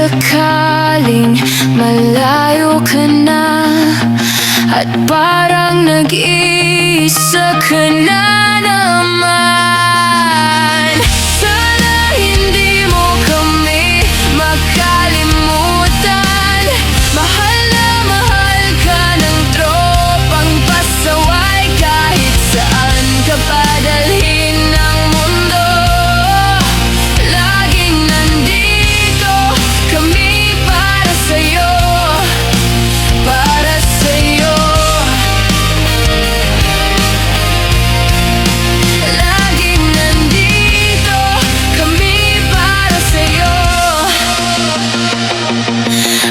sakaling malayo ka na at parang nag-iisa ka na naman, sana hindi mo kami makalimutan. Mahal na mahal ka ng tropang pasaway kahit saan ka padalhin ng mundo. Laging nandito kami para sa'yo, para sa'yo. Laging nandito kami para sa'yo.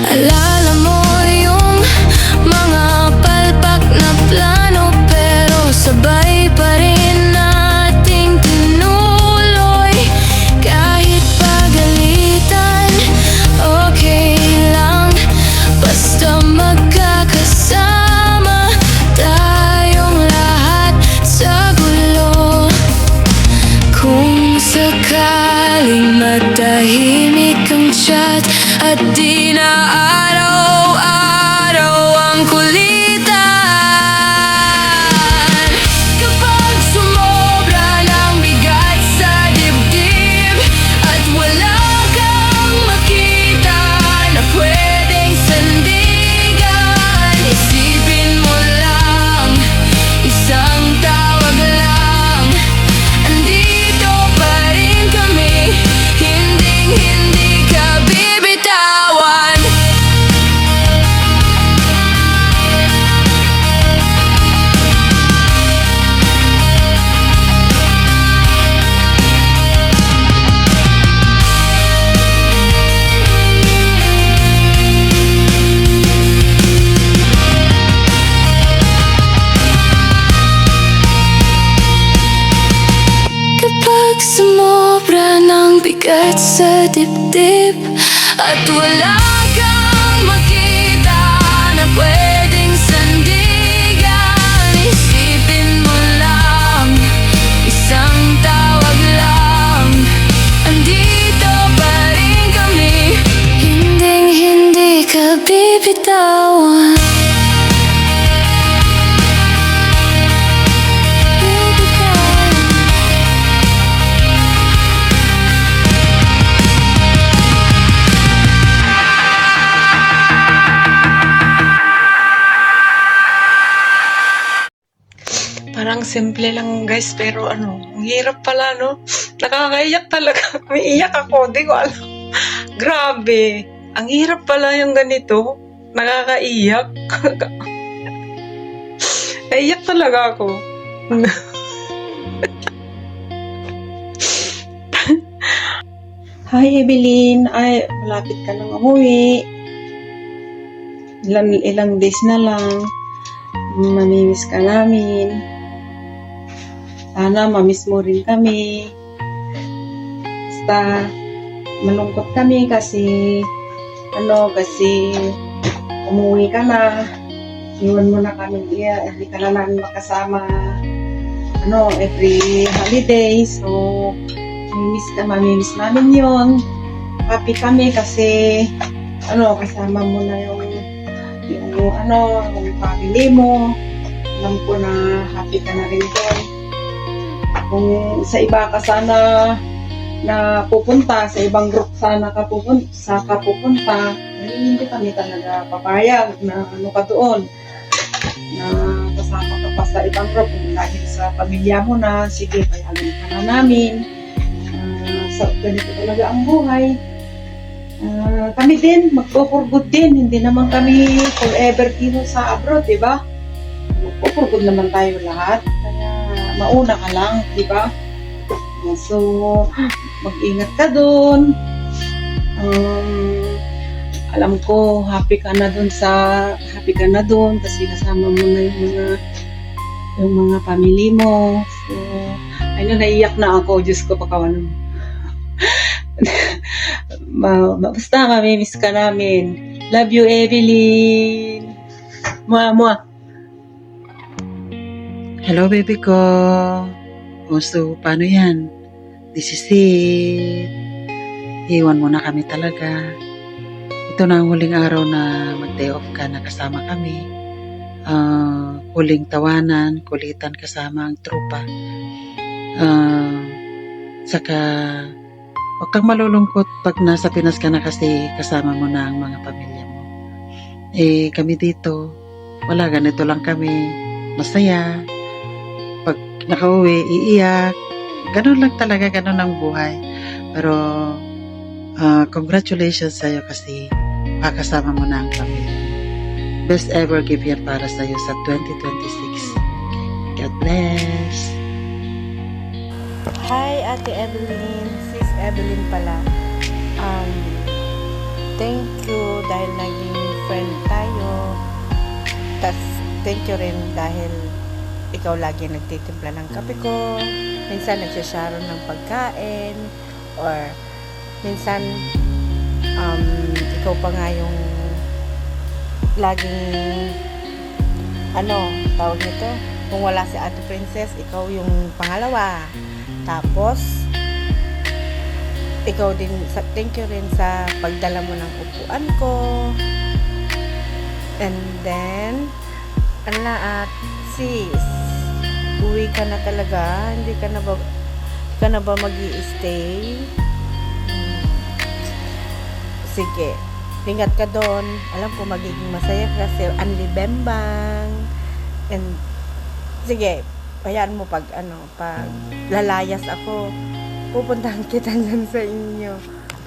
Alala mo yung mga palpak na plano, pero sabay pa rin nating tinuloy. Kahit pagalitan, okay lang, basta magkakasama tayong lahat sa gulo. Kung sakaling matahimik ang chat at di na araw-araw ang kulitan, kapag sumobra ng bigat sa dibdib at wala kang makita na pwedeng sandigan, isipin mo lang, isang tawag lang, andito pa rin kami, hinding-hindi ka bibitawan. Kapag sumobra ng bigat sa dibdib at wala kang makita na pwedeng sandigan, isipin mo lang, isang tawag lang, andito pa rin kami, hinding-hindi ka bibitawan. Parang simple lang guys, pero ang hirap pala, no? Nakakaiyak talaga. Umiiyak ako, di ko alam. Grabe. Ang hirap pala yung ganito. Nakakaiyak. Naiyak talaga ako. Hi Evelyn. Ay, malapit ka nang umuwi. Ilang days na lang. Mamimiss ka namin. Sana mamiss mo rin kami. Basta malungkot kami kasi umuwi ka na. Iwan mo na kami. Hindi ka na namin makasama every holiday. So mamimiss namin yon. Happy kami kasi kasama mo na yung family mo. Alam ko na happy ka na rin doon. Kung sa iba ka sana na pupunta, sa ibang group sana ka pupunta, hindi kami talaga papayag na ka doon, na kasama ka pa sa ibang group. Dahil sa pamilya mo na, sige, payagan ka na namin. Ganito talaga ang buhay. Kami din, mag-go-for good din. Hindi naman kami forever dito sa abroad, diba? Mag-go-for good naman tayo lahat. Kaya mauna ka lang, diba? So, mag-ingat ka dun. Alam ko, happy ka na dun kasi kasama mo na yung mga family mo. So, naiyak na ako. Diyos ko, pakawanan. Basta mamimiss ka namin. Love you, Evelyn. Mua. Hello, baby ko. So, paano yan? This is it. Iwan mo na kami talaga. ito na ang huling araw na mag-day off ka na kasama kami. Huling tawanan, kulitan kasama ang trupa. Saka huwag kang malulungkot pag nasa Pinas ka na kasi kasama mo na ang mga pamilya mo. Kami dito, wala, ganito lang kami. Masaya. Pag nakauwi, iiyak. Ganun lang talaga, ganun ang buhay. Pero, congratulations sa'yo kasi makakasama mo na ang pamilya mo. Best ever gift yan para sa'yo sa 2026. God bless! Hi, Ate Evelyn. Sis Evelyn pala. Thank you dahil naging friend tayo. Tas, thank you rin dahil ikaw lagi nagtitimpla ng kape ko. Minsan nagsasharon ng pagkain. Or, minsan, ikaw pa nga yung laging, tawag nito, kung wala si Ate Princess, ikaw yung pangalawa. Tapos, ikaw din, thank you rin sa pagdala mo ng upuan ko. And then, sis, uwi ka na talaga? Hindi ka na ba mag-i-stay? Sige, ingat ka doon. Alam ko magiging masaya kasi anlibembang. And, sige, hayaan mo pag lalayas ako, pupuntahan kita dyan sa inyo.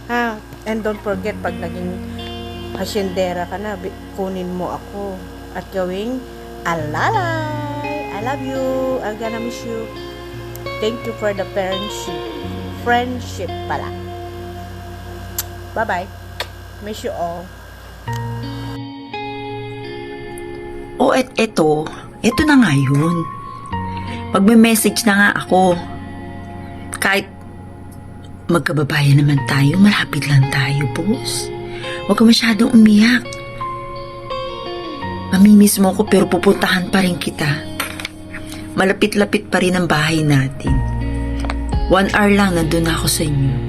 Ha? And don't forget, pag naging hasyendera ka na, kunin mo ako at gawing alalay. I love you. I'm gonna miss you. Thank you for the friendship pala. Bye-bye. Miss you all. Ito na nga yun. Magme-message na nga ako. Kahit magkababayan naman tayo, malapit lang tayo, boss. Huwag ka masyadong umiyak. Mamimiss mo ko pero pupuntahan pa rin kita. Malapit-lapit pa rin ang bahay natin. 1 hour lang nandun ako sa inyo.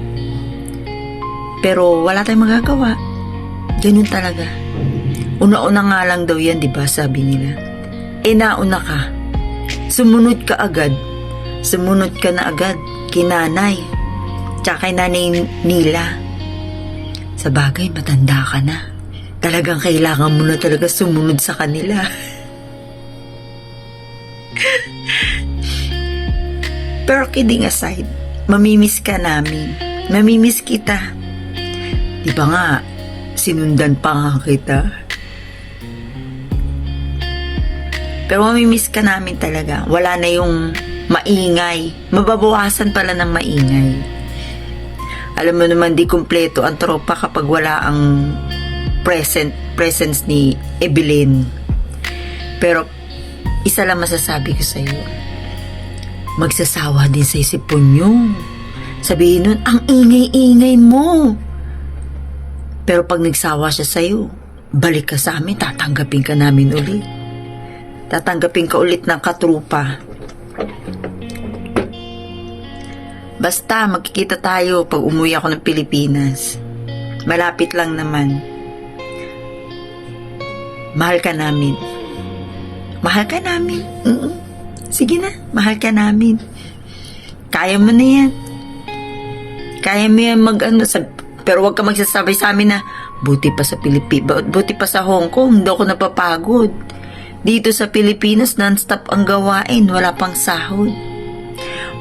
Pero wala tayong magagawa. Ganun talaga. Una-una nga lang daw yan, di ba, sabi nila. Nauna ka. Sumunod ka agad. Sumunod ka na agad kay nanay. Tsaka kay nanay nila. Sa bagay, matanda ka na. Talagang kailangan mo na talaga sumunod sa kanila. Pero kidding aside, mamimiss ka namin. Mamimiss kita. Di ba nga, sinundan pa nga kita. Pero mamimiss ka namin talaga. Wala na yung maingay. Mababawasan pala ng maingay. Alam mo naman, di kumpleto ang tropa kapag wala ang presence ni Evelyn. Pero, isa lang masasabi ko sa'yo. Magsasawa din sa isipon nyo. Sabihin nun, ang ingay-ingay mo. Pero pag nagsawa siya sa'yo, balik ka sa amin, tatanggapin ka namin ulit. Tatanggapin ka ulit ng katrupa. Basta, magkikita tayo pag umuwi ako ng Pilipinas. Malapit lang naman. Mahal ka namin. Mahal ka namin. Sige na, mahal ka namin. Kaya mo na yan. Kaya mo yan pero wag ka magsasabi sa amin na buti pa sa Pilipinas, buti pa sa Hong Kong, hindi ako napapagod. Dito sa Pilipinas, non-stop ang gawain, wala pang sahod.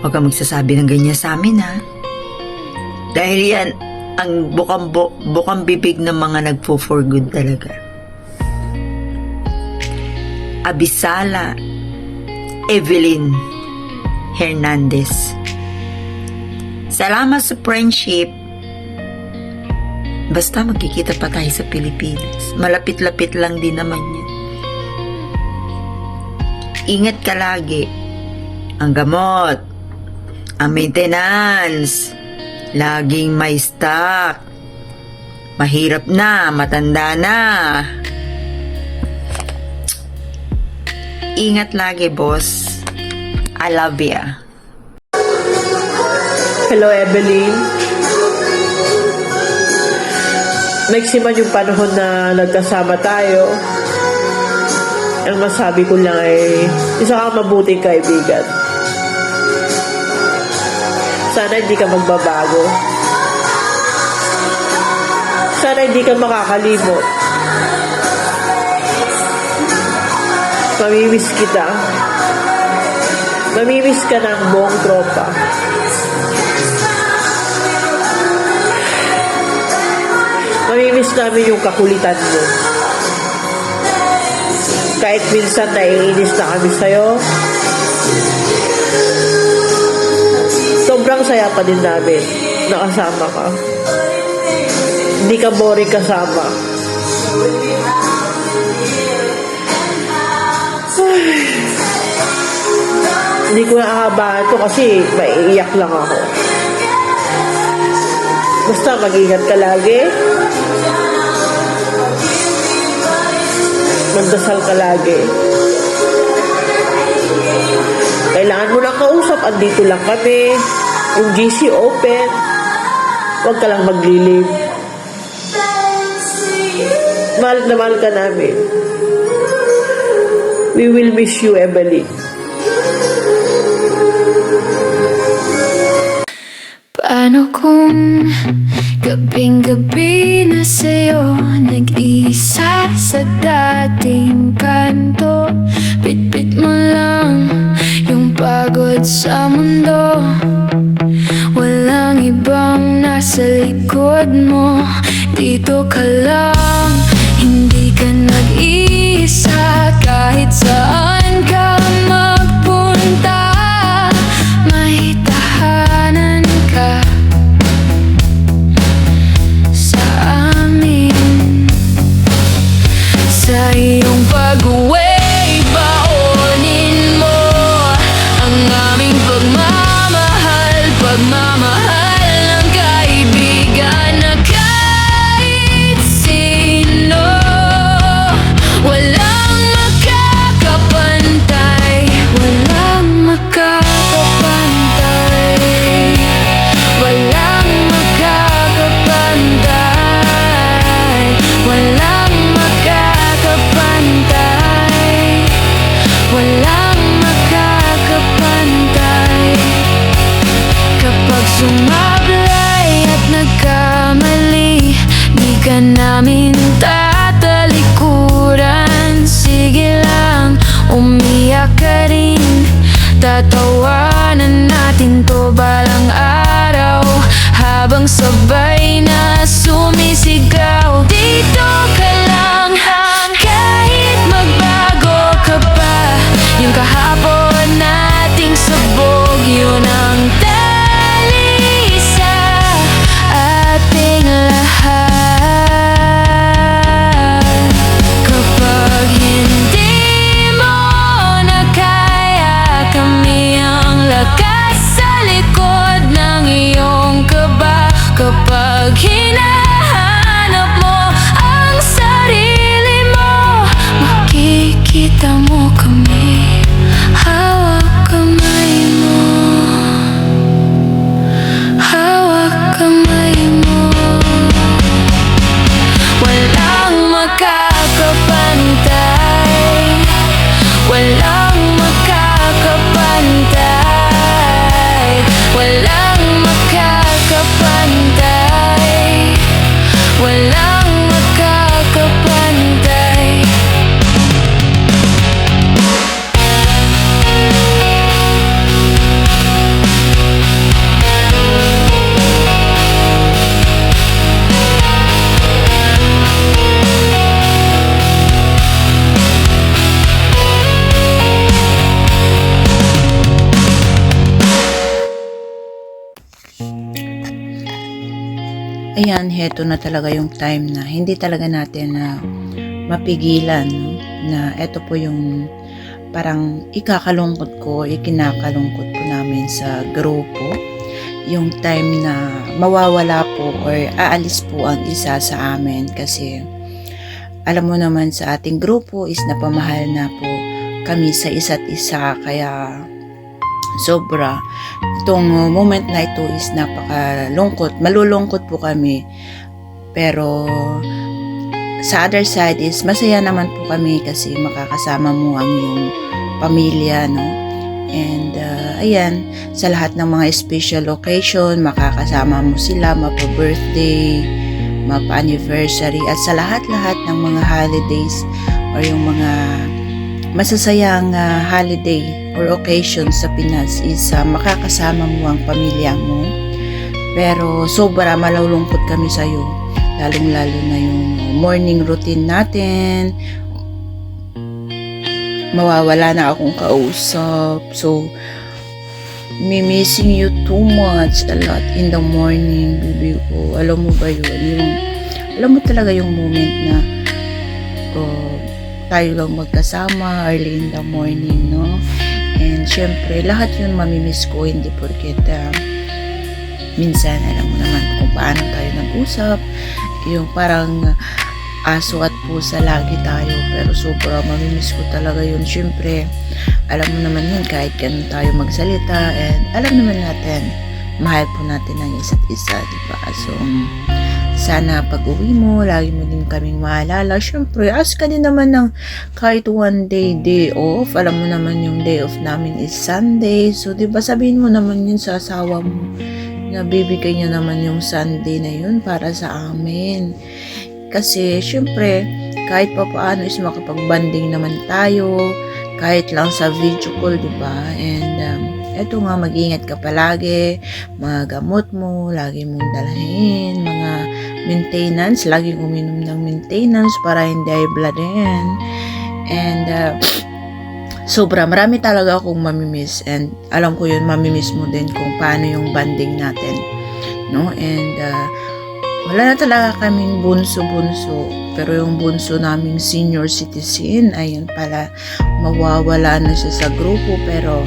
Wag ka magsasabi ng ganyan sa amin, ha? Dahil yan, ang bukang bibig ng mga nagpo-for good talaga. Abisala Evelyn Hernandez. Salamat sa friendship. Basta magkikita pa tayo sa Pilipinas. Malapit-lapit lang din naman yan. Ingat ka lagi. Ang gamot, ang maintenance, laging may stock. Mahirap na, matanda na. Ingat lagi, boss. I love ya. Hello, Evelyn. Nagsiman yung panahon na nagkasama tayo. Ang masabi ko lang ay isa kang mabuting kaibigan. Sana hindi ka magbabago. Sana hindi ka makakalimot. Mamimiss kita. Mamimiss ka ng buong tropa. Mamimiss namin yung kakulitan mo. Kahit minsan naiinis na kami sa'yo, sobrang saya pa din namin na kasama ka. Hindi ka boring kasama. Hindi ko naahabahan to kasi maiiyak lang ako. Basta mag-ingat ka lagi. Magdasal ka lagi. Kailangan mo lang kausap, andito lang kami. Yung GC open. Huwag ka lang maglilib. Mahal na mahal ka namin. We will miss you, Evelyn. Paano kung gabing-gabi na sa'yo nag-isa sa dating kanto? Bit-bit mo lang yung pagod sa mundo. Walang ibang nasa likod mo. Dito ka lang, hindi ka nag-iisa. Kahit saan ka magpunta, may tahanan ka sa amin. Sa iyong pag-uwi, baonin mo ang aming pagmamahal. Pagmamahal ng kaibigan na kahit sino. Walang makakapantay. Walang makakapantay. Walang makakapantay. Walang makakapantay. Walang makakapantay. Kapag sumablay at nagkamali, di ka namin tatalikuran. Sige lang, umiyak ka rin. Tatawanan natin to balang araw, habang sabay na sumisigaw. Dito ka lang, kahit magbago ka pa. Yung kahapon nating sabog, yun ang tali sa ating lahat. Kapag hindi mo na kaya, kami ang lakas sa likod ng iyong kaba. Kapag hinahanap mo ang sarili mo, makikita mo kami. Hawak kamay mo. Hawak kamay mo. Walang makakapantay. Walang makakapantay. Walang makakapantay. Walang makakapantay. Ayan, heto na talaga yung time na hindi talaga natin na mapigilan, no? Na eto po yung parang ikakalungkot ko, ikinakalungkot po namin sa grupo. Yung time na mawawala po or aalis po ang isa sa amin kasi alam mo naman sa ating grupo is napamahal na po kami sa isa't isa, kaya sobra. Itong moment na ito is napakalungkot. Malulungkot po kami Pero sa other side is masaya naman po kami kasi makakasama mo ang iyong pamilya, no? And ayan, sa lahat ng mga special occasion, makakasama mo sila, mapa-birthday, mapa-anniversary, at sa lahat-lahat ng mga holidays or yung mga masasayang holiday or occasion sa Pinas is makakasama mo ang pamilya mo. Pero sobra malulungkot kami sa'yo, lalong-lalo na yung morning routine natin. Mawawala na akong kausap. So, missing you too much a lot in the morning, baby ko. Alam mo ba yun? Alam mo talaga yung moment na tayo lang magkasama early in the morning, no? And syempre, lahat yun mamimiss ko, hindi porket minsan, alam mo naman kung paano tayo nag-usap. Yung parang aso at pusa lagi tayo, pero sobra mamimiss ko talaga yun. Syempre, alam mo naman yun kahit ganun tayo magsalita, and alam naman natin mahal po natin ang isa't isa, diba? So, sana pag uwi mo, lagi mo din kaming maalala. Syempre, ask ka din naman ng kahit one day off. Alam mo naman yung day off namin is Sunday. So, diba, sabihin mo naman yun sa asawa mo na bibigay niya naman yung Sunday na yun para sa amin. Kasi, syempre, kahit pa paano is makapag-banding naman tayo, kahit lang sa video call, diba? And, eto nga, mag-ingat ka palagi, mga gamot mo, lagi mong dalhin, mga maintenance, laging uminom ng maintenance para hindi ay bloodin. And, sobra, marami talaga akong mamimiss, and alam ko yun, mamimiss mo din kung paano yung banding natin, no? And, wala na talaga kaming bunso-bunso, pero yung bunso naming senior citizen, ayun pala, mawawala na siya sa grupo. Pero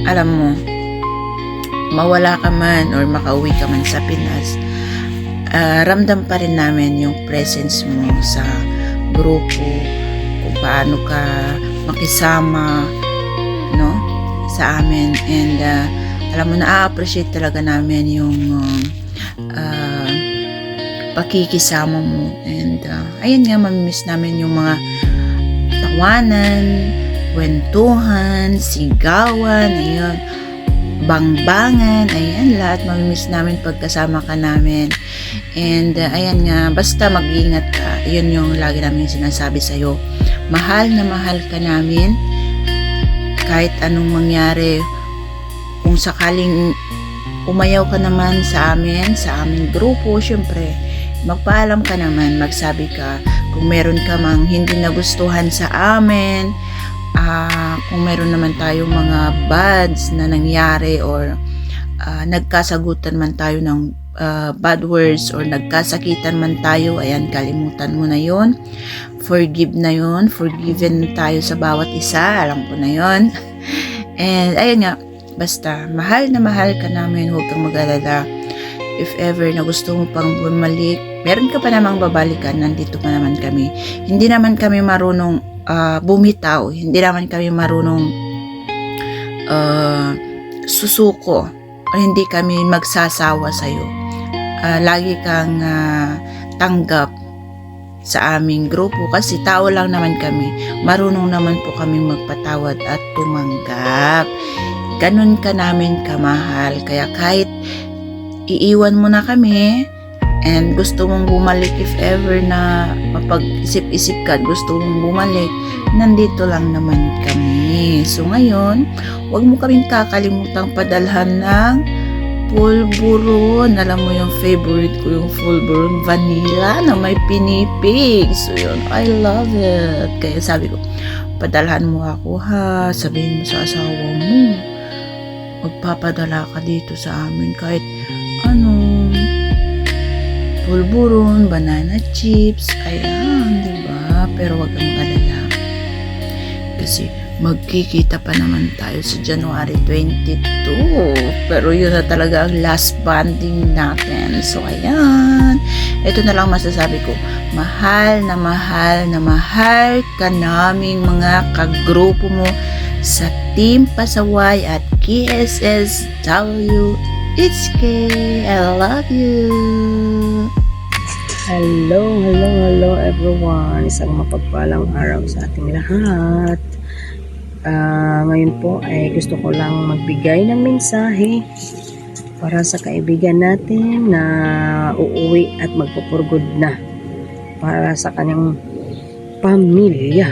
alam mo, mawala ka man or makauwi ka man sa Pinas, ramdam pa rin namin yung presence mo sa grupo, kung paano ka makisama, no, sa amin. And alam mo, na-appreciate talaga namin yung pakikisama mo. And ayun nga, mamimiss namin yung mga tawanan, kwentuhan, sigawan, ayun, bangbangan, ayan, lahat mamimiss namin pagkasama ka namin. And ayan nga, basta mag-iingat ka. Yun yung lagi namin sinasabi sa'yo. Mahal na mahal ka namin kahit anong mangyari. Kung sakaling umayaw ka naman sa amin, sa aming grupo, syempre magpaalam ka naman, magsabi ka kung meron ka mang hindi nagustuhan sa amin, kung meron naman tayong mga bads na nangyari, or nagkasagutan man tayo ng bad words, or nagkasakitan man tayo, ayan, kalimutan mo na yon, forgive na yon, forgiven tayo sa bawat isa, alam ko na yon. And ayun nga, basta mahal na mahal ka namin, huwag kang mag-alala. If ever na gusto mo pang bumalik, meron ka pa namang babalikan, nandito pa naman kami. Hindi naman kami marunong bumitaw, hindi naman kami marunong susuko, o hindi kami magsasawa sa'yo. Lagi kang tanggap sa aming grupo kasi tao lang naman kami. Marunong naman po kami magpatawad at tumanggap. Ganun ka namin kamahal. Kaya kahit iiwan mo na kami and gusto mong bumalik, if ever na mapag-isip-isip ka at gusto mong bumalik, nandito lang naman kami. So ngayon, huwag mo kaming kakalimutang padalhan ng pulburon. Alam mo yung favorite ko, yung pulburon vanilla na may pinipig. So yun, I love it. Kaya sabi ko, padalhan mo ako ha. Sabihin mo sa asawa mo, magpapadala ka dito sa amin kahit pulburon, banana chips, ayan, diba? Pero wag kang mag-alala. Kasi magkikita pa naman tayo sa January 22. Pero yun na talaga ang last bonding natin. So, ayan. Ito na lang masasabi ko. Mahal na mahal na mahal ka naming mga kagrupo mo sa Team Pasaway at KSSW. It's Kay. I love you. Hello everyone. Isang mapagpalang araw sa ating lahat. Ngayon po ay gusto ko lang magbigay ng mensahe para sa kaibigan natin na uuwi at magpupurgod na para sa kanyang pamilya.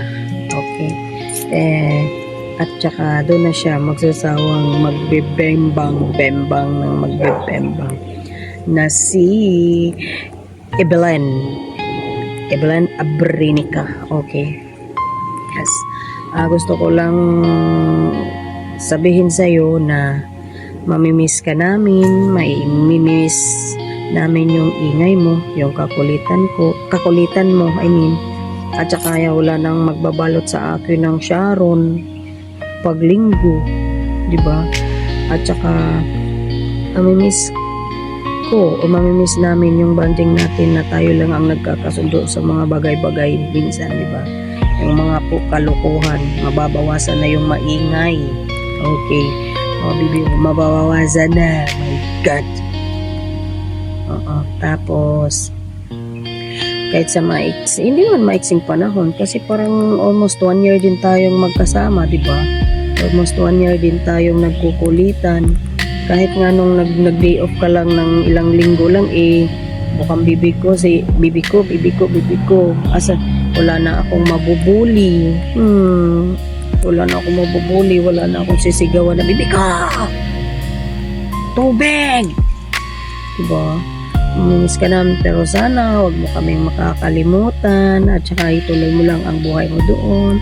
Okay. At saka doon na siya magsasawang magbebembang ng magbebembang na si Evelyn Abrinica. Okay. Yes. Gusto ko lang sabihin sa'yo na mamimiss ka namin, maimimiss namin yung ingay mo, yung kakulitan mo, I mean. At saka wala nang magbabalot sa akin ng Sharon paglinggo, di ba? At saka mamimiss ko o mamimiss namin yung banding natin na tayo lang ang nagkakasundo sa mga bagay-bagay minsan, di ba? Yung mga kalukuhan, mababawasan na yung maingay. Okay. Mga bibi, mababawasan na. My God. Tapos kahit sa hindi man maiksing panahon kasi parang almost 1 year din tayong magkasama, di ba? Almost 1 year din tayong nagkukulitan. Kahit nga nung nag-day off ka lang ng ilang linggo lang, mukhang bibi ko. Asa, wala na akong mabubuli. Wala na akong mabubuli. Wala na akong sisigawan na, bibi ka! Tubig! Diba? Miss ka namin, pero sana huwag mo kaming makakalimutan at saka ituloy mo lang ang buhay mo doon.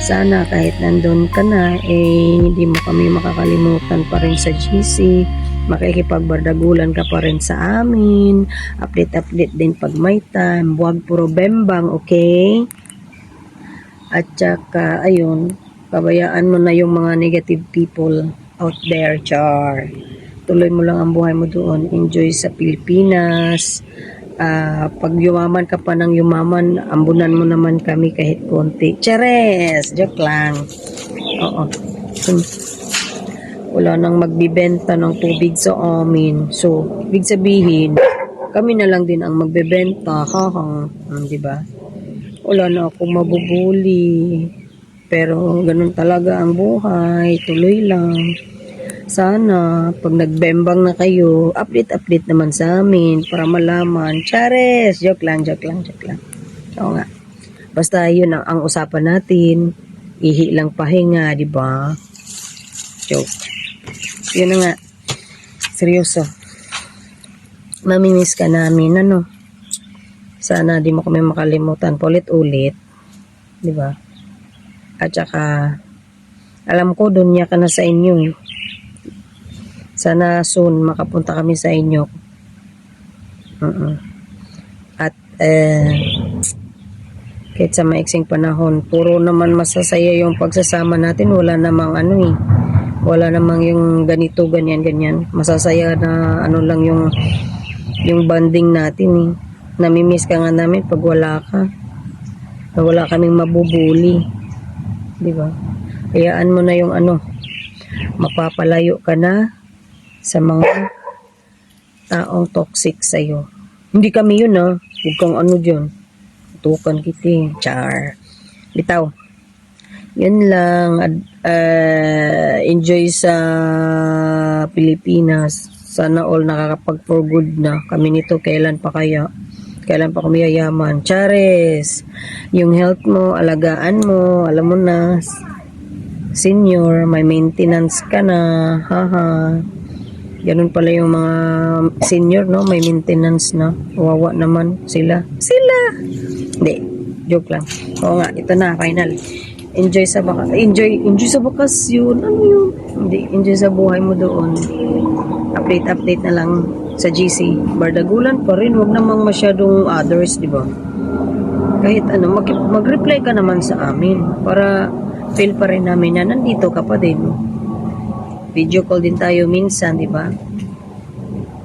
Sana kahit nandun ka na, hindi mo kami makakalimutan pa rin sa GC. Makikipagbardagulan ka pa rin sa amin. Update din pag may time. Huwag puro bembang, okay? At saka, ayun, pabayaan mo na yung mga negative people out there, char. Tuloy mo lang ang buhay mo doon. Enjoy sa Pilipinas. Pag yumaman ka pa ng yumaman, ambunan mo naman kami kahit konti. Chares! Joke lang. Oo. Wala nang magbibenta ng tubig sa amin. So, ibig sabihin, kami na lang din ang magbebenta. Diba? Wala na akong mabubuli. Pero, ganun talaga ang buhay. Tuloy lang. Sana, pag nagbembang na kayo, update naman sa amin para malaman. Chares! Joke lang. Oo nga. Basta yun ang usapan natin. Ihi lang pahinga, di ba? Joke. Yun na nga. Seryoso. Mamimiss ka namin, ano? Sana di mo kami makalimutan. Ulit-ulit. Di ba? At saka, alam ko, dunya ka na sa inyo eh. Sana soon makapunta kami sa inyo. At kahit sa maiksing panahon, puro naman masasaya yung pagsasama natin. Wala namang wala namang yung ganito, ganyan. Masasaya na lang yung banding natin eh. Namimiss ka nga namin pag wala ka. Na wala kaming mabubuli. Di ba? Hayaan mo na yung mapapalayo ka na sa mga taong toxic sa'yo. Hindi kami yun huwag kang dyan. Tukan kita. Char. Bitaw. Yun lang. Enjoy sa Pilipinas. Sana all nakakapag-for good na. Kami nito, kailan pa kami yayaman. Chares. Yung health mo, alagaan mo. Alam mo na, senior, may maintenance ka na. Ganun pala yung mga senior, no? May maintenance na. Wawa naman sila. Hindi. Joke lang. Oo nga, ito na, final. Enjoy sa bakasyon. Ano yun? Hindi. Enjoy sa buhay mo doon. Update na lang sa GC. Bardagulan pa rin. Huwag namang masyadong others, di ba? Kahit mag-reply ka naman sa amin para feel pa rin namin na nandito ka pa din. Video call din tayo minsan, di ba?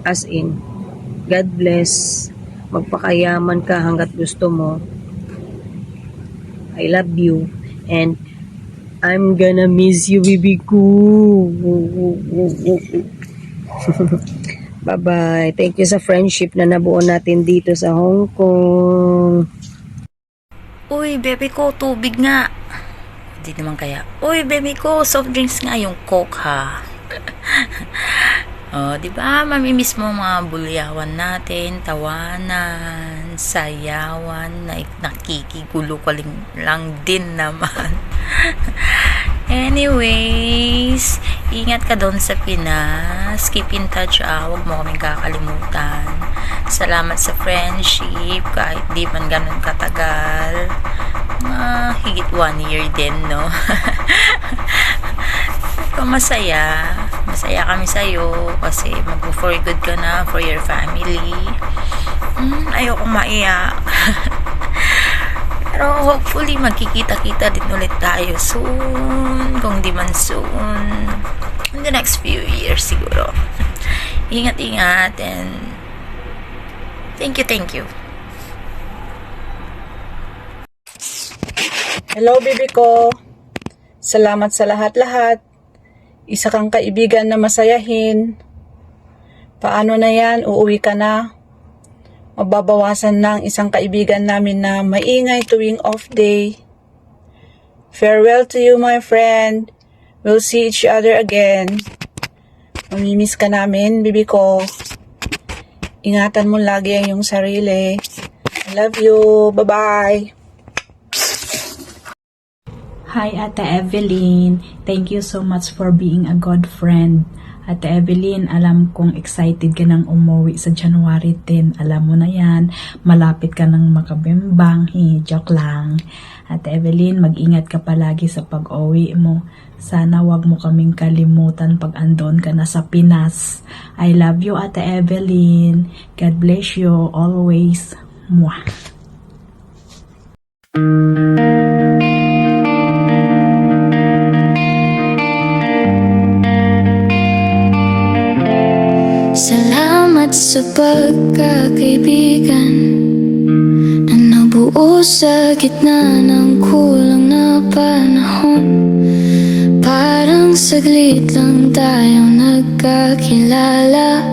As in, God bless. Magpakayaman ka hanggat gusto mo. I love you. And I'm gonna miss you, baby ko. Bye-bye. Thank you sa friendship na nabuo natin dito sa Hong Kong. Uy, bebe ko, tubig nga. Hindi naman kaya. Uy, bebe ko, soft drinks nga yung Coke ha. Oh, di ba? Mamimiss mo mga bulyawan natin, tawanan, sayawan, na nakikigulo ka lang din naman. Anyways, ingat ka doon sa Pinas. Keep in touch, huwag mo kaming kakalimutan. Salamat sa friendship, kahit di man ganun katagal. Higit 1 year din, no? Pero masaya kami sa'yo kasi mag-for good ka na for your family. Ayoko maiyak. Pero hopefully magkikita-kita din ulit tayo soon, kung di man soon, in the next few years siguro. Ingat-ingat and thank you. Hello, baby ko. Salamat sa lahat-lahat. Isa kang kaibigan na masayahin. Paano na yan? Uuwi ka na? Mababawasan ng isang kaibigan namin na maingay tuwing off day. Farewell to you, my friend. We'll see each other again. Mamimiss ka namin, bibi ko. Ingatan mo lagi ang iyong sarili. I love you. Bye-bye. Hi, Ate Evelyn. Thank you so much for being a good friend. Ate Evelyn, alam kong excited ka nang umuwi sa January 10. Alam mo na yan, malapit ka nang makabimbang. Joke lang. Ate Evelyn, mag-ingat ka palagi sa pag-uwi mo. Sana wag mo kaming kalimutan pag andon ka na sa Pinas. I love you, Ate Evelyn. God bless you always. Mwah. Salamat sa pagkakaibigan na nabuo sa gitna ng kulang na panahon. Parang saglit lang tayong nagkakilala,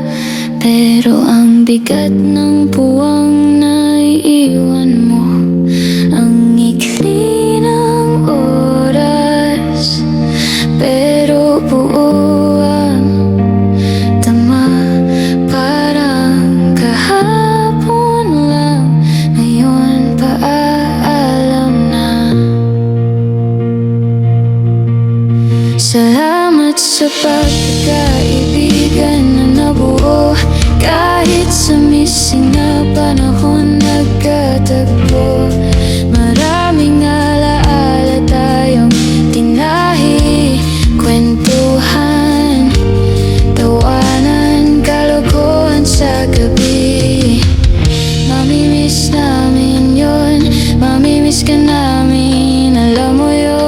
pero ang bigat ng puwang na iiwan mo, ang ikli ng oras, pero buo ang tama. Parang kahapon lang, ngayon paalam na. Salamat sa pagkakaibigan na nabuo, kahit sa missing na panahon nagkatagpo. Maraming alaala tayong tinahi, kwentuhan, tawanan, kalokohan sa gabi. Mamimiss namin yun, mamimiss ka namin, alam mo yun.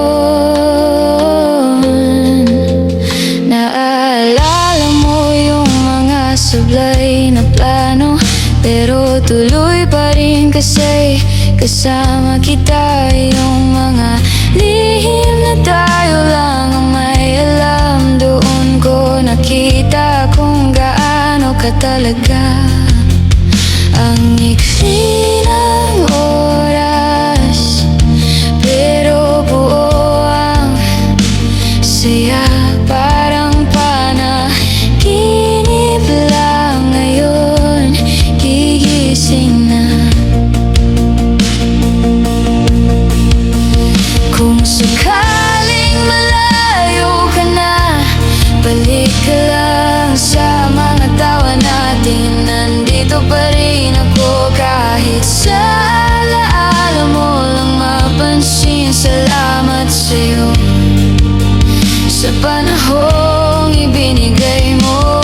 Naalala mo yung mga sablay na plano, pero tuloy pa rin kasi kasama kita. Yung mga lihim na tayo lang ang may alam, doon ko nakita kung gaano ka talaga. Ang ikli ng oras, pero buo ang saya. Parang panaginip lang, ngayon gigising na. Kung sakaling malayo ka na, balik ka lang sa mga tawa natin. Nandito pa rin ako kahit sa alaala mo lang mapansin. Salamat sa'yo sa panahong ibinigay mo.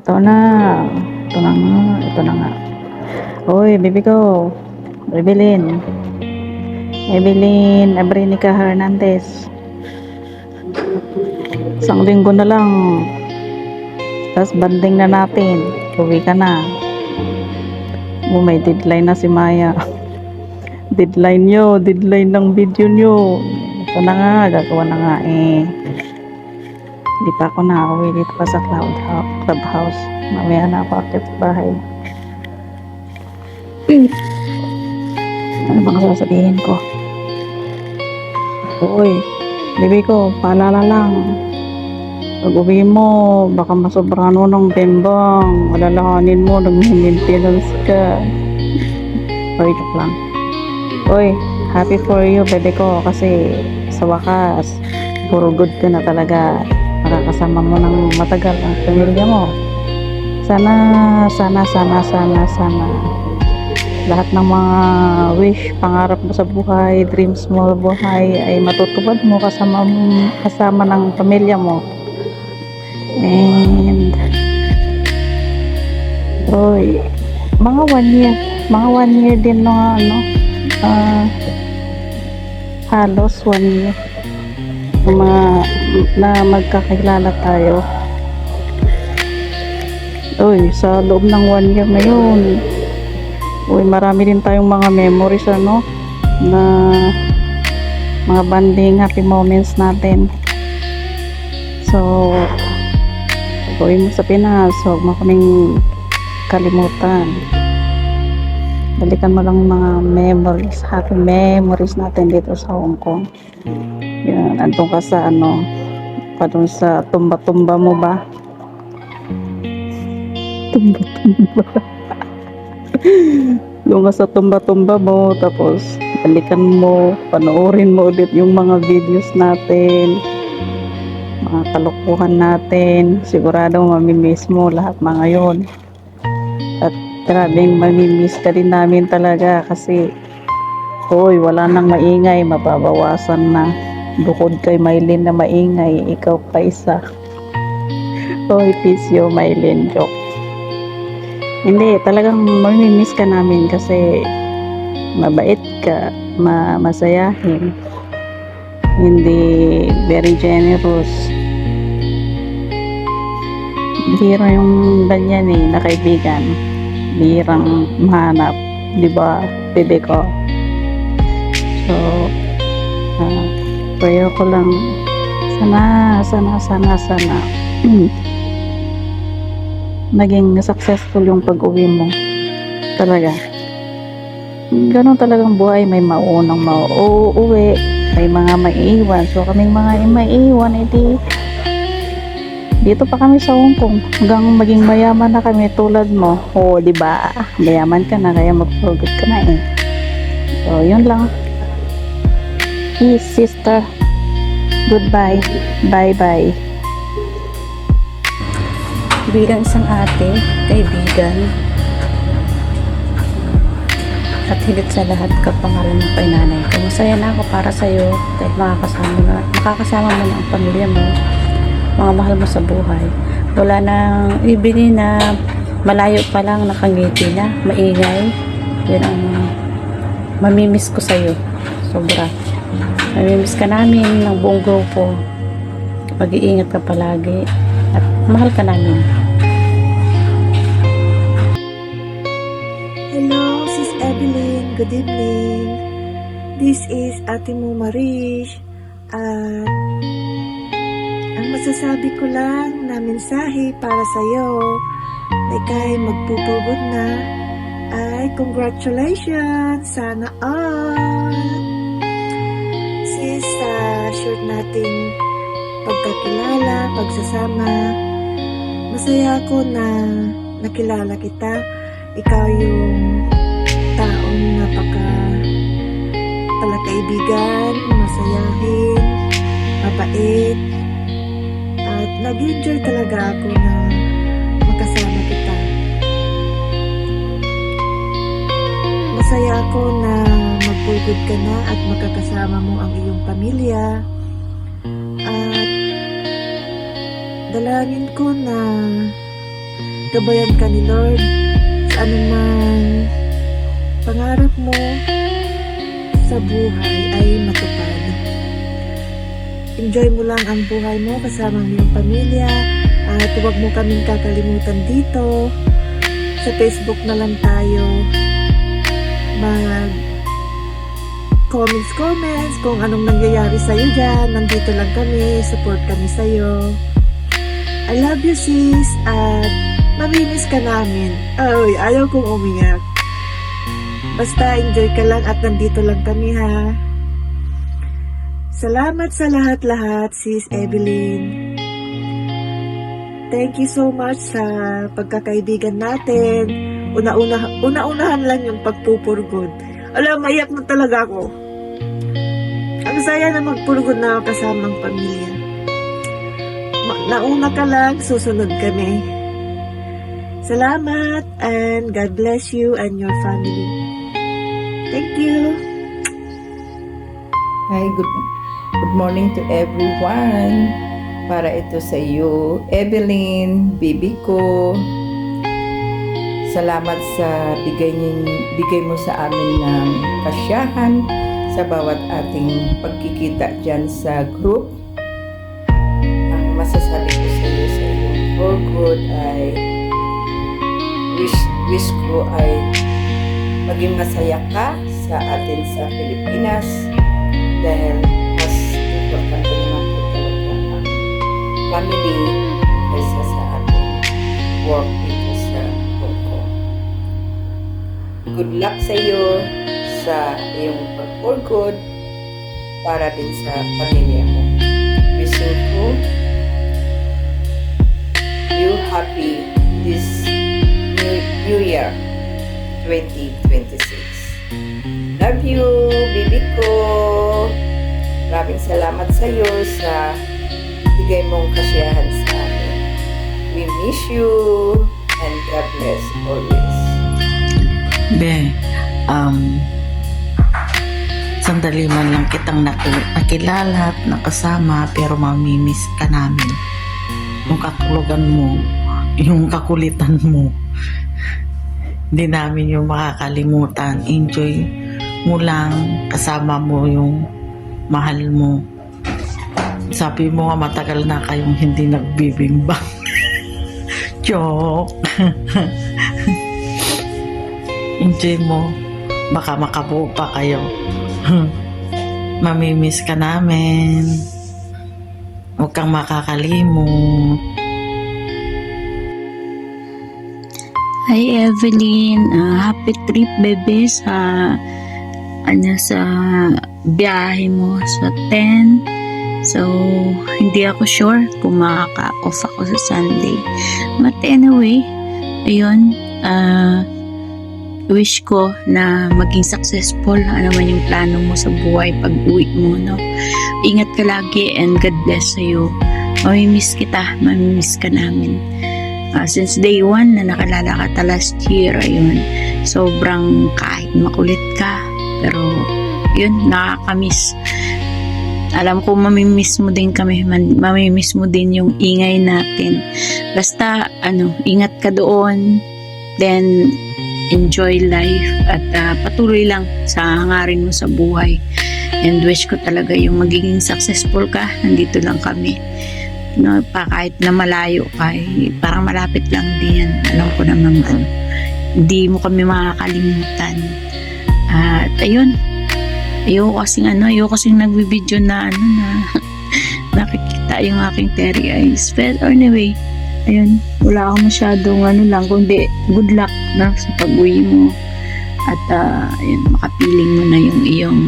Ito na. Ito na nga. Ito na nga. Uy, baby ko. Evelyn. Evelyn Abrinica Hernandez. Isang linggo na lang. Tapos banding na natin. Uwi ka na. May deadline na si Maya. Deadline nyo. Deadline ng video nyo. Ito na nga. Gagawa na nga eh. Hindi pa ako nakauwi dito pa sa clubhouse. Mamaya na ako akit sa bahay. Ano bang sasabihin ko? Uy, baby ko, paalala lang. Pag uwi mo, baka masobrano ng bembang. Alalahanin mo, nag-maintenance ka. Uy, joke lang. Uy, happy for you, baby ko. Kasi sa wakas, puro good ka na talaga. Makakasama mo ng matagal ang pamilya mo. Sana lahat ng mga wish, pangarap mo sa buhay, dreams mo sa buhay ay matutupad mo kasama ng pamilya mo. And mga 1 year din no, halos 1 year na magkakilala tayo. Sa loob ng 1 year na yun, marami din tayong mga memories na mga bonding, happy moments natin. So uwi mo sa Pinas, huwag mo kaming kalimutan. Balikan mo lang mga memories, happy memories natin dito sa Hong Kong. Yan, andun ka sa padun sa tumba-tumba mo ba? Tumba-tumba. Doon ka sa tumba-tumba mo, tapos balikan mo, panoorin mo ulit yung mga videos natin, mga kalokohan natin. Sigurado mamimiss mo lahat mga yon. At grabing mamimiss ka din namin talaga kasi wala nang maingay, mababawasan na. Bukod kay Mylene na maingay, ikaw pa isa. Peace you, Mylene. Joke. Hindi, talagang mamimiss ka namin kasi mabait ka, masayahin, hindi very generous. Bihira yung ganyan na kaibigan. Bihirang mahanap, di ba, bebe ko? So, prayer ko lang, sana naging successful yung pag-uwi mo. Talaga. Ganon talagang buhay. May maunang mauuwi, may mga maiiwan. So kaming mga maiiwan, dito pa kami sa Hong Kong hanggang maging mayaman na kami tulad mo. Di ba? Mayaman ka na, kaya mag-forget ka na eh. So yun lang. Peace, sister. Goodbye. Bye-bye. Bilang isang ate, kaibigan, at higit sa lahat kapangalan ng painanay ko. Masaya na ako para sa'yo kahit makakasama mo na ang pamilya mo, mga mahal mo sa buhay. Wala nang ibili na malayo pa lang nakangiti na, maingay. Yun ang mamimiss ko sa'yo. Sobra. Mamimiss ka namin ng buong grupo. Mag-iingat ka palagi at mahal ka namin. Hello, Sis Evelyn. Good evening. This is Ate Mo Marish. At ang masasabi ko lang na mensahe para sa'yo na ika'y magpupugod na ay congratulations! Sana all! Sis, short nating pagkakilala, pagsasama, masaya ako na nakilala kita. Ikaw yung taong palakaibigan, masayahin, mabait, at nag-enjoy talaga ako na makasama kita. Masaya ako na magpulgod ka na at magkakasama mo ang iyong pamilya. At dalangin ko na gabayan ka ni Lord sa anumang pangarap mo sa buhay ay matupad. Enjoy mo lang ang buhay mo kasama ang iyong pamilya at huwag mo kaming kakalimutan dito. Sa Facebook na lang tayo mag comments kung anong nangyayari sa'yo dyan. Nandito lang kami, support kami sa'yo. I love you sis at mamimiss ka namin. Ay, ayaw kong umiyak. Basta enjoy ka lang at nandito lang kami ha. Salamat sa lahat-lahat, Sis Evelyn. Thank you so much sa pagkakaibigan natin. Una-unahan lang yung pagpupurgod. Alam, maiyak na talaga ako. Ang saya na magpurgod na kasamang pamilya. Nauna ka lang, susunod kami. Salamat and God bless you and your family. Thank you. Hi, good morning to everyone. Para ito sa iyo, Evelyn, bibi ko. Salamat sa bigay mo sa amin ng kasyahan sa bawat ating pagkikita dyan sa group. Ang masasabi ko sa iyo for good ay wish ko ay maging masaya ka sa atin sa Pilipinas dahil mas importante naman po talaga ang family kaysa sa ating work dito sa Hong Kong. Good luck sa iyo sa iyong pag-for good para din sa pamilya mo. Wishing you happy this New Year 2026. Love you, bibi ko. Maraming salamat sa iyo sa bigay mong kasiyahan sa amin. We miss you and God bless always. Be, sandali man lang kitang nakilala at nakasama pero mamimiss ka namin. Yung kakulugan mo, yung kakulitan mo, hindi namin yung makakalimutan. Enjoy mo lang, kasama mo yung mahal mo. Sabi mo nga matagal na kayong hindi nagbibimbang. Joke. Enjoy mo, baka makabuo pa kayo. Mamimiss ka namin. Huwag kang makakalimot. Hi Evelyn, happy trip bebe sa sa biyahe mo sa 10. So, hindi ako sure kung makaka-off ako sa Sunday. But anyway, ayun, wish ko na maging successful ano man yung plano mo sa buhay pag uwi mo, no? Ingat ka lagi and God bless sa'yo. Mamimiss kita, mamimiss ka namin. Since day 1 na nakalala ka last year, ayun, sobrang kahit makulit ka, pero yun, nakakamiss. Alam ko mamimiss mo din kami, mamimiss mo din yung ingay natin. Basta, ingat ka doon, then enjoy life at patuloy lang sa hangarin mo sa buhay. And wish ko talaga yung magiging successful ka, nandito lang kami. No, pa kahit na malayo ka, parang malapit lang din. Alam ko naman hindi mo kami makakalimutan. At ayun, ayoko kasing nagbibideo na nakikita yung aking teary eyes. But anyway, ayun, wala akong masyadong kundi good luck na sa pag-uwi mo. At ayun, makapiling mo na yung iyong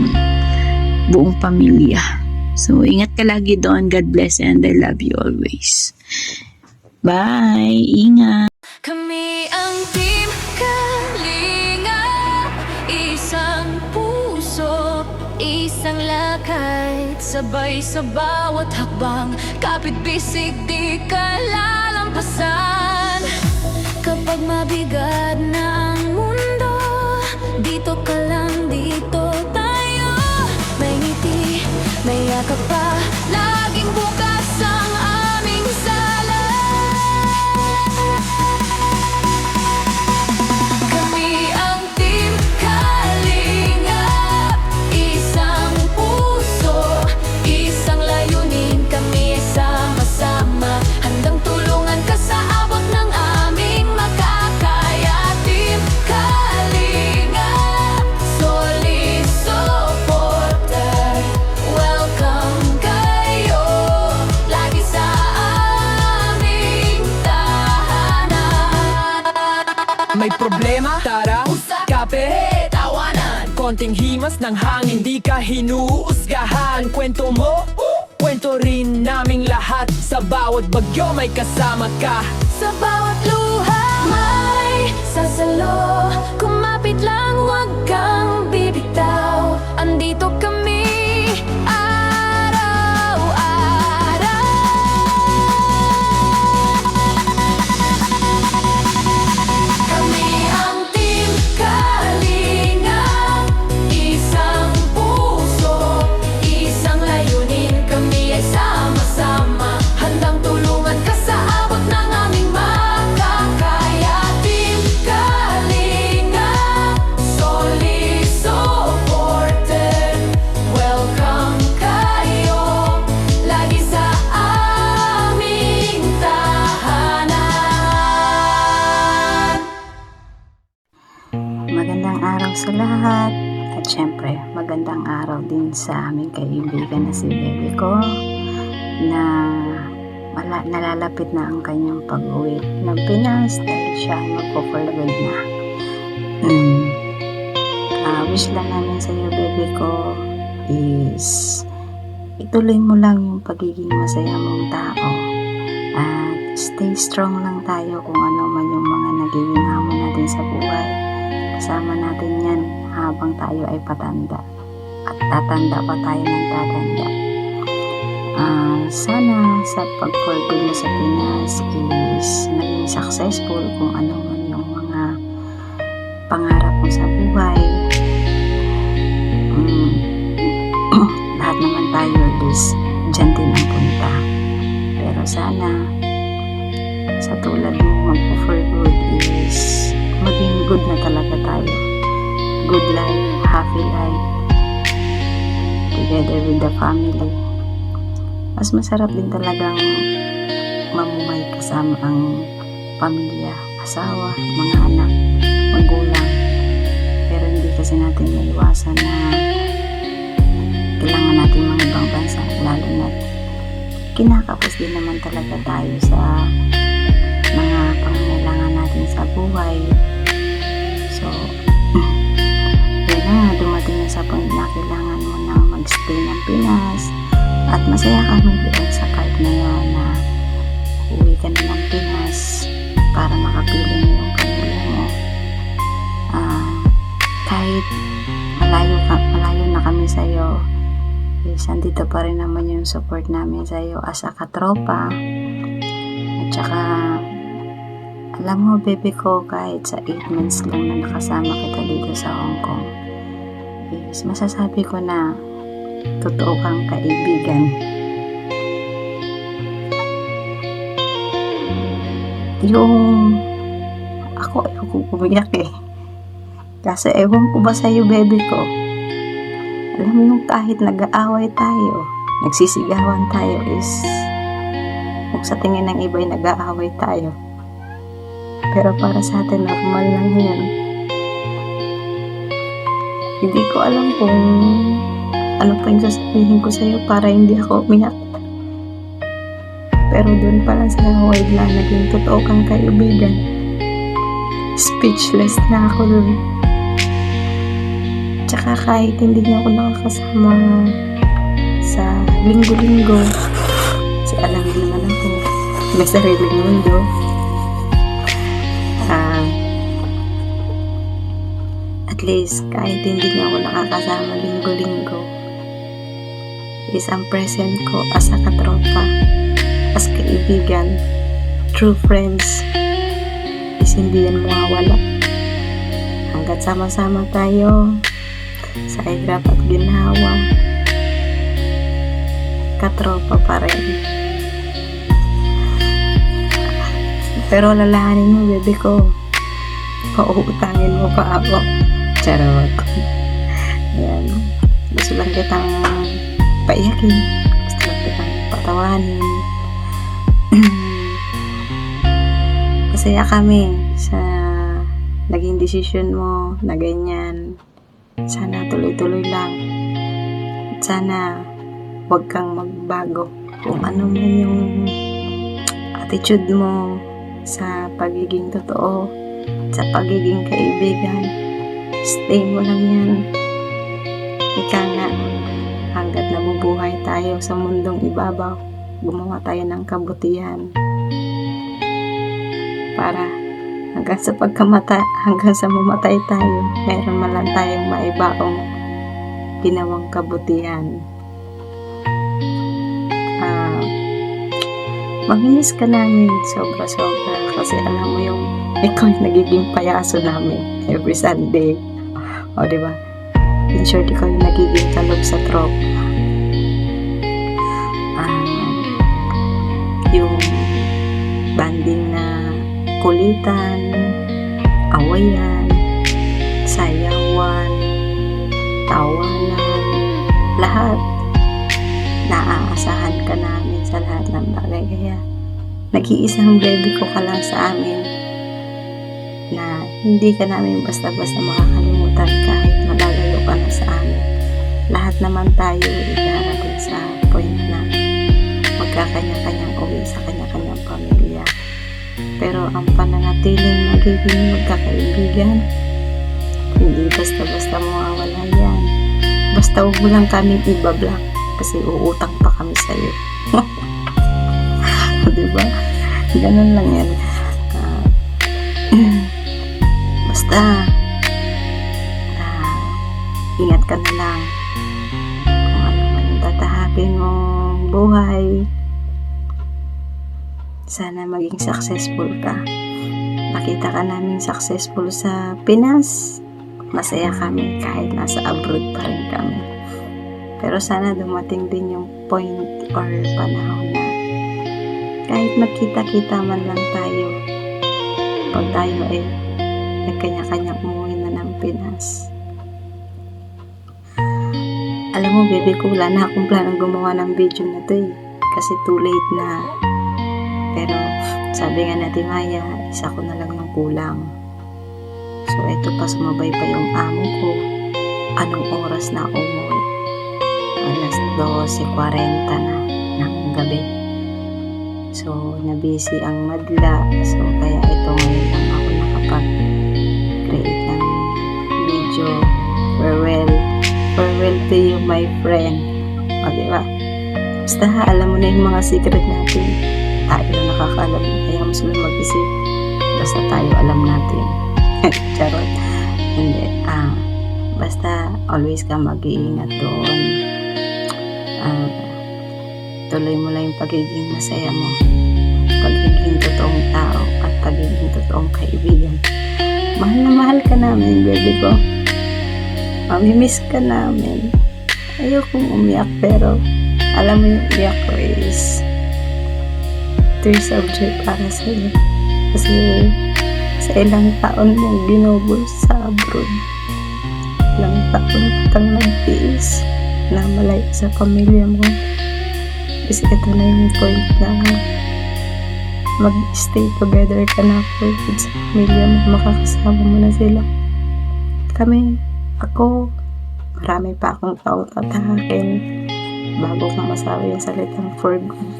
buong pamilya. So, ingat ka lagi doon. God bless and I love you always. Bye! Ingat! Kami ang Team Kalinga, isang puso, isang lakay, sabay sa bawat hakbang, kapit-bisig di ka lalampasan. Kapag mabigat na ang mundo, dito ka lang, dito tayo. May ngiti, may yakap pa, laging bukas ang aming sala. konting himas ng hangin, di ka hinuusgahan. Kwento mo, kwento rin naming lahat. Sa bawat bagyo may kasama ka. Sa bawat luha may sasalo. Kumapit lang, huwag kang bibitaw. Andito kami araw-araw. Kami ang Team Kalingap. Isang puso, isang layunin. Kami ay sama-sama, handang tulungan ka sa abot ng aming makakaya. Team Kalingap, solid supported. Welcome kayo lagi sa aming tahanan. Magandang araw sa lahat. At syempre, magandang araw din sa aming kaibigan na si Bebe ko na nalalapit na ang kanyang pag-uwi ng Pinas dahil siya ay magpo-for good na. Wish lang namin sa iyo, Bebe ko, is ituloy mo lang yung pagiging masaya mong tao at stay strong lang tayo kung ano man yung mga nagiging hamon natin sa buhay. Kasama natin yan habang tayo ay patanda at tatanda pa tayo ng tatanda. Sana sa pag-forgood mo sa Pinas is maging successful kung ano man yung mga pangarap mo sa buhay. Lahat naman tayo is dyan din ang punta. Pero sana sa tulad mo magpo-forgood is maging good na talaga tayo. Good life, happy life, together with the family. Mas masarap din talagang mamumay kasama ang pamilya, asawa, mga anak, magulang. Pero hindi kasi natin maiwasan na kailangan natin mga ibang bansa, lalo na kinakapos din naman talaga tayo sa mga pangangailangan natin sa buhay. So, yun na, dumating na sa point na kailangan mo na mag-stay ng Pinas. At masaya kami doon sa part na yun na uwi ka na ng Pinas para makapiling yung pamilya mo. Kahit malayo na kami sa'yo, is andito pa rin naman yung support namin sa'yo as a katropa. At saka, alam mo, baby ko, kahit sa 8 months lang na nakasama kita dito sa Hong Kong, is masasabi ko na totoo kang kaibigan. Yung ako ayoko umiyak eh. Kasi ewan ko ba sa'yo, baby ko, alam mo yung kahit nag-aaway tayo, nagsisigawan tayo is kung sa tingin ng iba ay nag-aaway tayo. Pero para sa atin, normal lang yan. Hindi ko alam kung ano pa yung sasabihin ko sa'yo para hindi ako umiyak. Pero doon pa lang sa word na naging totoo kang kaibigan, speechless na ako doon. Tsaka kahit hindi niya ako nakakasama sa linggo-linggo, kasi alam niyo naman ako, may sariling mundo. At least kahit hindi niya ako nakakasama linggo-linggo, is ang present ko as a katropa, as kaibigan, true friends, is hindi yan mawawala. Hanggat sama-sama tayo sa hirap at ginhawa, katropa pa rin. Pero lalahanin mo, bebe ko, pauutangin mo pa ako. Charot. Ayan. Gusto lang kitang paiyakin. Gusto lang kitang patawanin. Masaya kami sa naging desisyon mo na ganyan. Sana tuloy-tuloy lang. At sana huwag kang magbago. Kung ano man yung attitude mo sa pagiging totoo, sa pagiging kaibigan, stay mo lang yan. Ika nga, hanggat nabubuhay tayo sa mundong ibabaw, gumawa tayo ng kabutihan para hanggang sa mamatay tayo, meron man lang tayong maibaong ginawang kabutihan. Mamimiss ka namin sobra-sobra kasi alam mo yung ikaw yung nagiging payaso namin every Sunday. O, diba? In short, ikaw yung nagiging kalog sa tropa. Yung banding na kulitan, awayan, sayawan, tawanan, lahat. Naaasahan ka namin sa lahat ng bagay. Kaya, nag-iisang baby ko ka lang sa amin na hindi ka namin basta-basta makakalimutan kahit malalayo ka na sa amin. Lahat naman tayo idarating sa point na magkakanya-kanyang uwi sa kanya-kanyang pamilya. Pero ang pananatiling magiging magkakaibigan, hindi basta-basta mawawala yan. Basta huwag mo lang kaming ibablock kasi uutang pa kami sa'yo. Diba? Ganun lang yan. Basta ingat ka na lang kung ano man yung tatahapin mong buhay. Sana maging successful ka. Nakita ka namin successful sa Pinas, masaya kami kahit nasa abroad pa rin kami. Pero sana dumating din yung point or panahon na kahit magkita-kita man lang tayo, pag tayo ay nagkanya-kanyang umuwi na ng Pinas. Alam mo, baby ko, wala na akong planong gumawa ng video na to kasi too late na. Pero sabi nga natin, Maya, isa ko na lang yung kulang. So eto pa, sumabay pa yung amo ko. Anong oras na umuwi? Alas 12:40 na ng gabi. So, nabisi ang madla. So, kaya ito ngayon lang ako nakapag-create ng video. Farewell to you, my friend. O, diba? Basta alam mo na yung mga secret natin. Tayo na nakakaalam. Kaya mas may mag-isip. Basta tayo alam natin. Charot. Hindi. Basta, always ka mag-iingat doon. Tuloy mo lang yung pagiging masaya mo, pagiging totoong tao at pagiging totoong kaibigan. Mahal na mahal ka namin, baby ko. Mamimiss ka namin. Ayokong umiyak pero alam mo yung iyak ko is tears of joy para sa iyo. Kasi sa ilang taon mong ginugol sa abroad, ilang taon kang nagtiis na malayo sa pamilya mo. Kasi ito na yung point na mag-stay together ka na for good sa pamilya mo, makakasama mo na sila. Ako, marami pa akong taong tatahakin bago ko masabi yung salitang for good.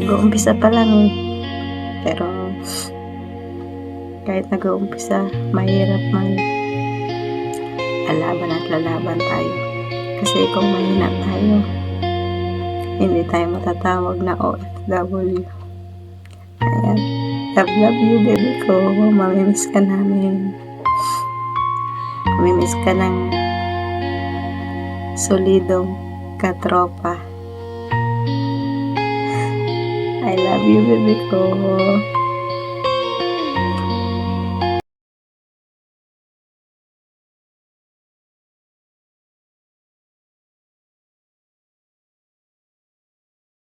Nag-uumpisa pa lang pero kahit nag-uumpisa, mahirap man. Lalaban tayo. Kasi kung mahina tayo, hindi tayo matatawag na OFW. Ayan. Love you, baby ko. Mamimiss ka namin. Mamimiss ka ng solidong katropa. I love you, baby ko.